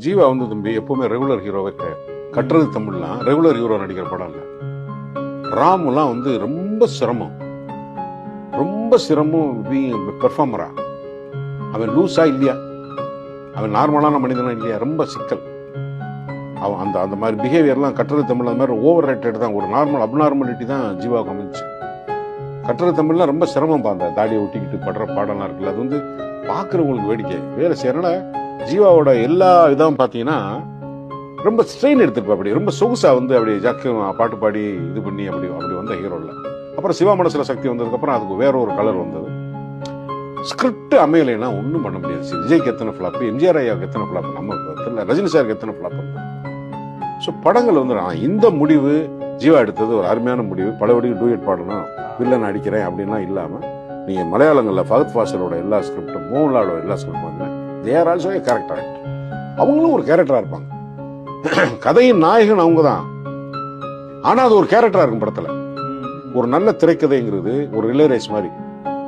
ஜீவா வந்து தம்பி எப்பவுமே ரெகுலர் ஹீரோவே கிடையாது. கட்டுறது தமிழ்லாம் ரெகுலர் ஹீரோ நடிக்கிற படம் இல்ல. ராம்லாம் வந்து ரொம்ப சிரமம் பெர்ஃபார்மரா. அவன் லூஸா இல்லையா, அவன் நார்மலான மனிதனா இல்லையா, ரொம்ப சிக்கல். அவன் அந்த அந்த மாதிரி பிஹேவியர்லாம் கட்டுறது தமிழ் அந்த மாதிரி ஓவர் ரேட்டட் தான். ஒரு நார்மல் அப்நார்மாலிட்டி தான் ஜீவாவுக்கு அமைச்சு. கட்டுறது தமிழ்லாம் ரொம்ப சிரமம் அந்த தாடியை ஒட்டிக்கிட்டு படுற பாடலாம் இருக்குல்ல, அது வந்து பாக்குறவங்களுக்கு வேடிக்கை. வேலை செய்யறனால ஜீவாவோட எல்லா இதாவும் பாத்தீங்கன்னா ரொம்ப ஸ்ட்ரெயின் எடுத்துருப்பா. அப்படி ரொம்ப சொகுசா வந்து அப்படி ஜாக்கு பாட்டு பாடி இது பண்ணி அப்படி வந்த ஹீரோ இல்ல. அப்புறம் சிவா மனசுல சக்தி வந்ததுக்கு அப்புறம் அதுக்கு வேற ஒரு கலர் வந்தது. ஸ்கிரிப்ட் அமையலைன்னா ஒன்றும் பண்ண முடியாது. விஜய்க்கு எத்தனை ஃபிளாப், எம்ஜிஆர் ஐயாவுக்கு எத்தனை ஃபிளாப், நம்ம ரஜினி சாருக்கு எத்தனை ஃபிளாப். ஸோ படங்கள் வந்து இந்த முடிவு ஜீவா எடுத்தது ஒரு அருமையான முடிவு. பலபடியும் டூயட் பாடணும், வில்லன் அடிக்கிறேன் அப்படின்லாம் இல்லாம நீங்க மலையாளங்கள்ல ஃபஹத் ஃபாசிலோட எல்லா ஸ்கிரிப்டும், மோகன்லாலோட எல்லா ஸ்கிரிப்டும் வந்து they are also a character. அவங்களும் ஒரு கேரக்டரா இருப்பாங்க. கதையின் நாயகன் அவங்க தான், ஆனா அது ஒரு கேரக்டரா இருக்கும் படத்துல. ஒரு நல்ல திரைக்கதைங்கிறது ஒரு ரிலே ரேஸ் மாதிரி.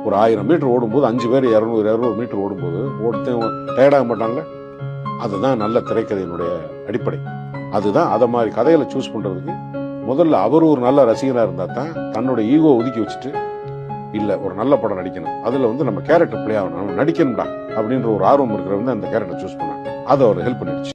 ஒரு 1000 மீட்டர் ஓடும்போது 5 பேர் 200 மீட்டர் ஓடும்போது ஒருத்தன் டயர்டாக மாட்டாங்கல்ல, அதுதான் நல்ல திரைக்கதையினுடைய அடிப்படை. அதுதான் அதை மாதிரி கதையில சூஸ் பண்றதுக்கு முதல்ல அவர் ஒரு நல்ல ரசிகனா இருந்தா தான் தன்னோட ஈகோ ஒதுக்கி வச்சுட்டு இல்ல ஒரு நல்ல படம் நடிக்கணும், அதுல வந்து நம்ம கேரக்டர் பிளே ஆகணும், நம்ம நடிக்கணும்டா அப்படின்ற ஒரு ஆர்வம் இருக்கிறவங்க அந்த கேரக்டர் சூஸ் பண்ணாங்க. அது அவர் ஹெல்ப் பண்ணிடுச்சு.